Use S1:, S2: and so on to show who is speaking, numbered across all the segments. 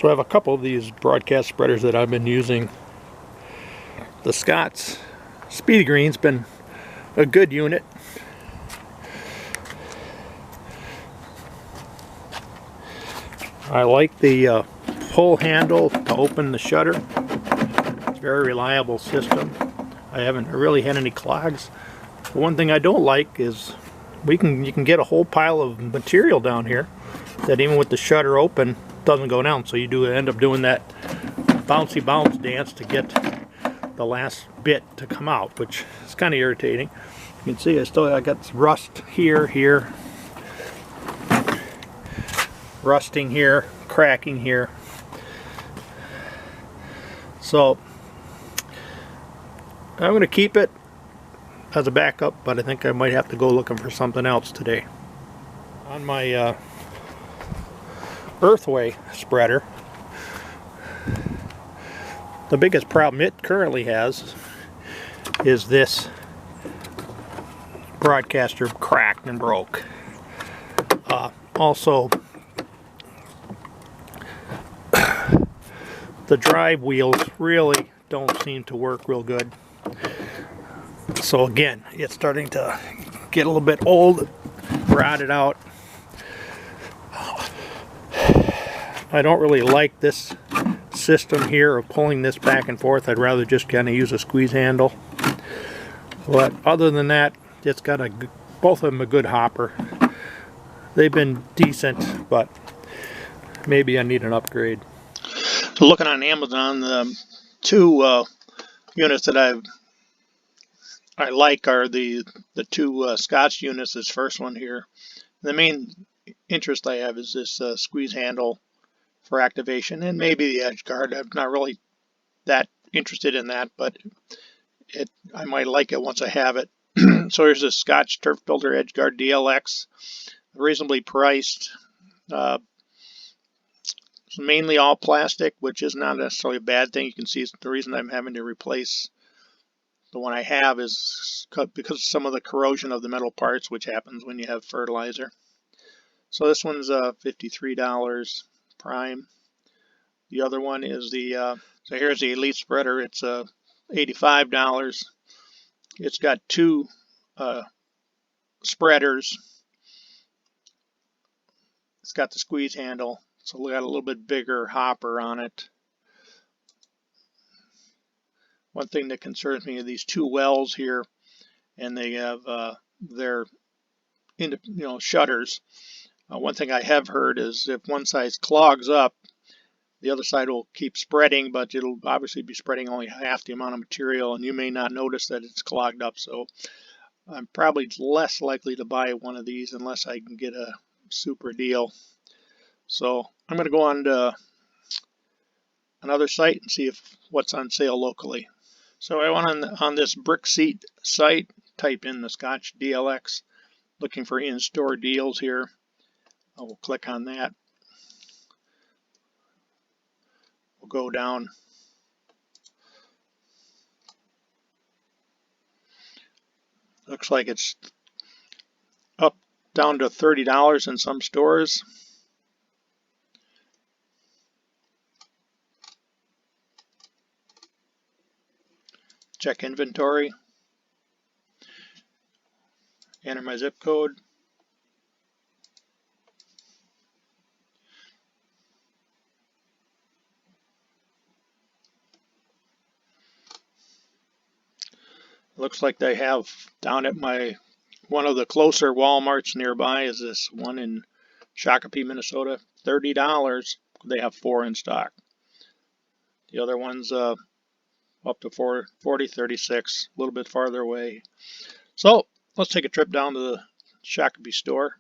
S1: So I have a couple of these broadcast spreaders that I've been using. The Scott's Speedy Green's been a good unit. I like the pull handle to open the shutter. It's a very reliable system. I haven't really had any clogs. The one thing I don't like is you can get a whole pile of material down here that even with the shutter open doesn't go down, so you do end up doing that bouncy bounce dance to get the last bit to come out, which is kind of irritating. You can see I got rust here, rusting here, cracking here. So I'm going to keep it as a backup, but I think I might have to go looking for something else today. On my Earthway spreader, the biggest problem it currently has is this broadcaster cracked and broke. Also, the drive wheels really don't seem to work real good. So again, it's starting to get a little bit old, rotted out. I don't really like this system here of pulling this back and forth. I'd rather just kind of use a squeeze handle. But other than that, it's got both of them a good hopper. They've been decent, but maybe I need an upgrade. So looking on Amazon, the two units that I like are the two Scotch units. This first one here. The main interest I have is this squeeze handle for activation, and maybe the edge guard. I'm not really that interested in that, but I might like it once I have it. So here's a Scotch Turf Builder Edge Guard DLX, reasonably priced. It's mainly all plastic, which is not necessarily a bad thing. You can see the reason I'm having to replace the one I have is because of some of the corrosion of the metal parts, which happens when you have fertilizer. So this one's $53 prime. The other one is so here's the Elite spreader. It's $85. It's got two spreaders. It's got the squeeze handle, so we got a little bit bigger hopper on it. One thing that concerns me are these two wells here, and they have their shutters. One thing I have heard is if one side clogs up, the other side will keep spreading, but it'll obviously be spreading only half the amount of material, and you may not notice that it's clogged up. So I'm probably less likely to buy one of these unless I can get a super deal. So I'm going to go on to another site and see what's on sale locally. So I went on this brick seat site, type in the Scotch DLX, looking for in-store deals here. I will click on that. We'll go down. Looks like it's up down to $30 in some stores. Check inventory. Enter my zip code. Looks like they have down at one of the closer Walmarts nearby is this one in Shakopee, Minnesota. $30. They have 4 in stock. The other one's up to $40, $36, a little bit farther away. So let's take a trip down to the Shakopee store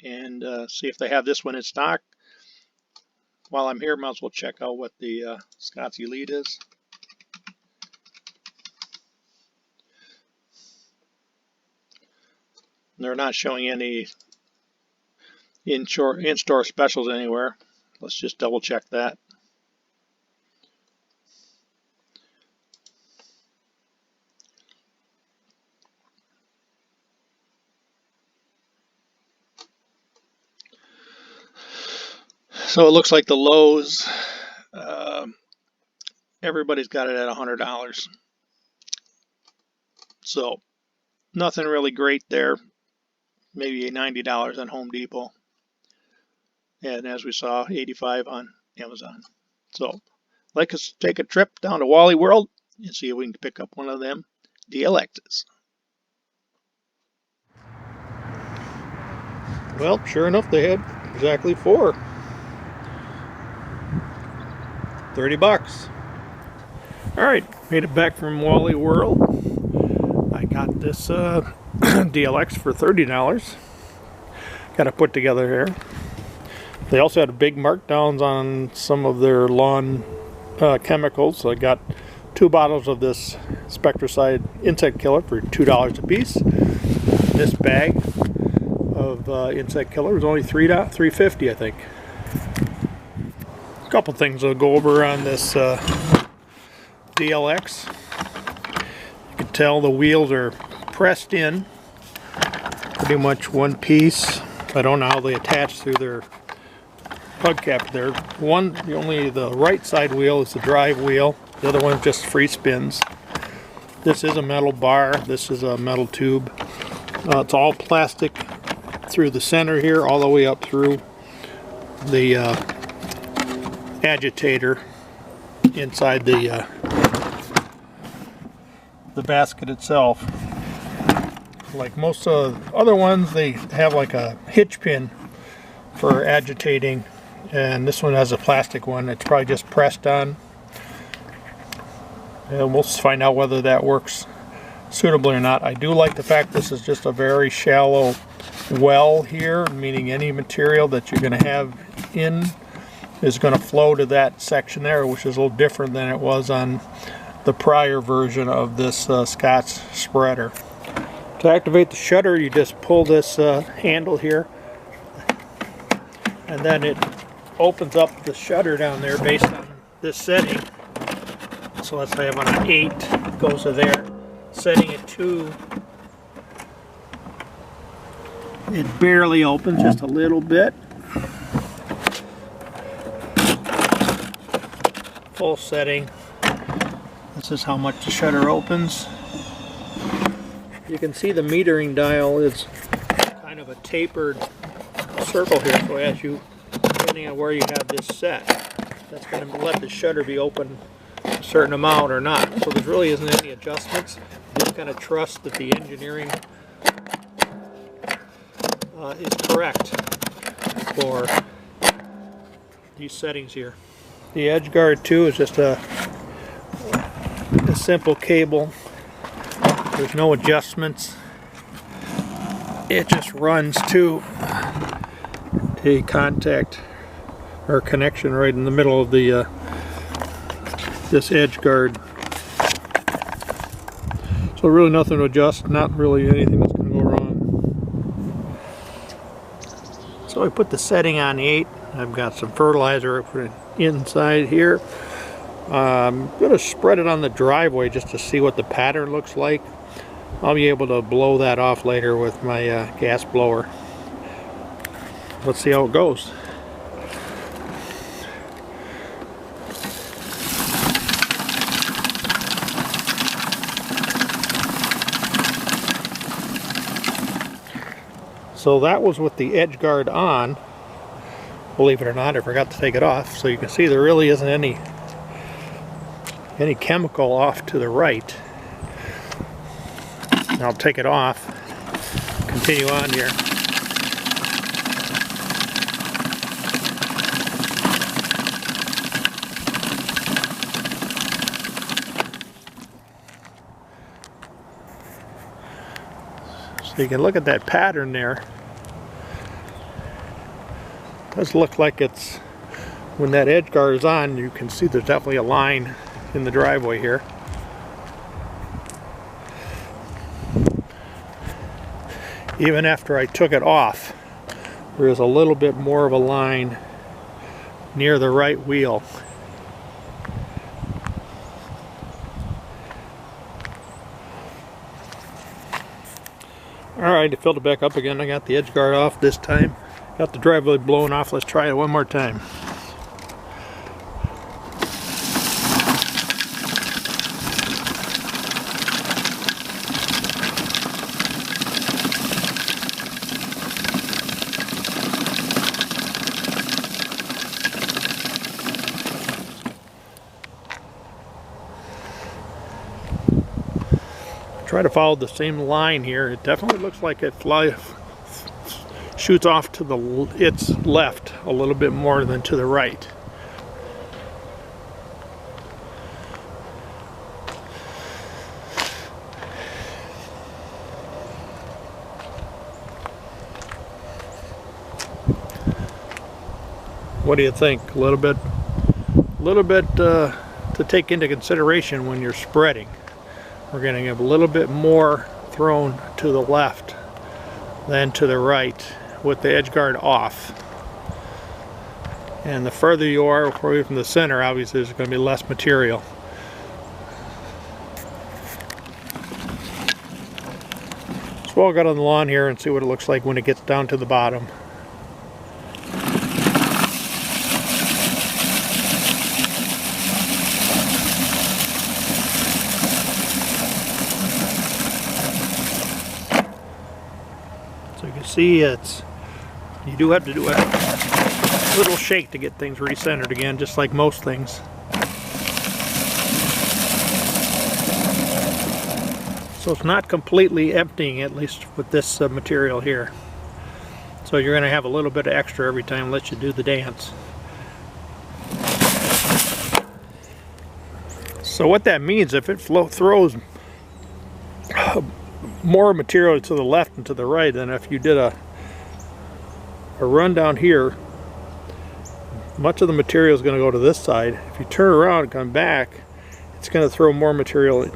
S1: and see if they have this one in stock. While I'm here, might as well check out what the Scott's Elite is. They're not showing any in-store specials anywhere. Let's just double check that. So it looks like the lows everybody's got it at $100. So nothing really great there. Maybe $90 on Home Depot. And as we saw, $85 on Amazon. So like us take a trip down to Wally World and see if we can pick up one of them DLXs. Well, sure enough, they had exactly 4. $30. Alright, made it back from Wally World. I got this DLX for $30. Got it put together here. They also had big markdowns on some of their lawn chemicals. So I got 2 bottles of this Spectracide insect killer for $2 a piece. This bag of insect killer was only $3.50, I think. A couple things I'll go over on this DLX. You can tell the wheels are pressed in, pretty much one piece. I don't know how they attach through their hubcap there. Only the right side wheel is the drive wheel. The other one's just free spins. This is a metal bar. This is a metal tube. It's all plastic through the center here, all the way up through the agitator inside the basket itself. Like most of the other ones, they have like a hitch pin for agitating, and this one has a plastic one. It's probably just pressed on, and we'll find out whether that works suitably or not. I do like the fact this is just a very shallow well here, meaning any material that you're going to have in is going to flow to that section there, which is a little different than it was on the prior version of this Scotch spreader. To activate the shutter, you just pull this handle here, and then it opens up the shutter down there based on this setting. So let's say I'm on an 8, it goes to there. Setting it to, it barely opens, just a little bit. Full setting. This is how much the shutter opens. You can see the metering dial is kind of a tapered circle here, so as you, depending on where you have this set, that's going to let the shutter be open a certain amount or not. So there really isn't any adjustments. You just kind of trust that the engineering is correct for these settings here. The edge guard too is just a simple cable. There's no adjustments. It just runs to a contact or connection right in the middle of the this edge guard. So really nothing to adjust, not really anything that's going to go wrong. So I put the setting on 8. I've got some fertilizer inside here. I'm going to spread it on the driveway just to see what the pattern looks like. I'll be able to blow that off later with my gas blower. Let's see how it goes. So that was with the edge guard on. Believe it or not, I forgot to take it off. So you can see there really isn't any chemical off to the right. I'll take it off, continue on here. So you can look at that pattern there. It does look like it's, when that edge guard is on, you can see there's definitely a line in the driveway here. Even after I took it off, there is a little bit more of a line near the right wheel. Alright, I filled it back up again. I got the edge guard off this time. Got the driveway blown off. Let's try it one more time. try to follow the same line here. It definitely looks like it shoots off to its left a little bit more than to the right. What do you think? A little bit to take into consideration when you're spreading. We're going to give a little bit more thrown to the left than to the right with the edge guard off. And the further you are away from the center, obviously there's going to be less material. So I'll get on the lawn here and see what it looks like when it gets down to the bottom. So you can see you do have to do a little shake to get things recentered again, just like most things. So it's not completely emptying, at least with this material here. So you're going to have a little bit of extra every time it lets you do the dance. So what that means, if it throws more material to the left and to the right, than if you did a run down here, much of the material is going to go to this side. If you turn around and come back, it's going to throw more material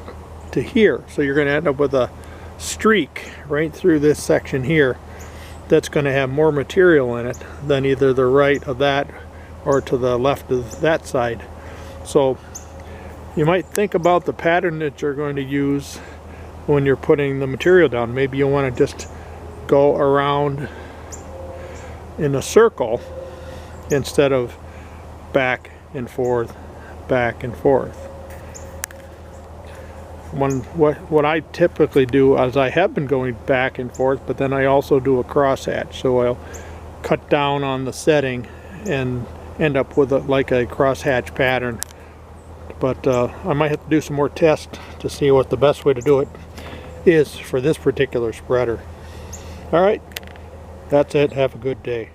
S1: to here. So you're going to end up with a streak right through this section here that's going to have more material in it than either the right of that or to the left of that side. So you might think about the pattern that you're going to use when you're putting the material down. Maybe you want to just go around in a circle instead of back and forth, back and forth. What I typically do is I have been going back and forth, but then I also do a crosshatch. So I'll cut down on the setting and end up with like a crosshatch pattern. But I might have to do some more tests to see what the best way to do it is for this particular spreader. Alright, that's it. Have a good day.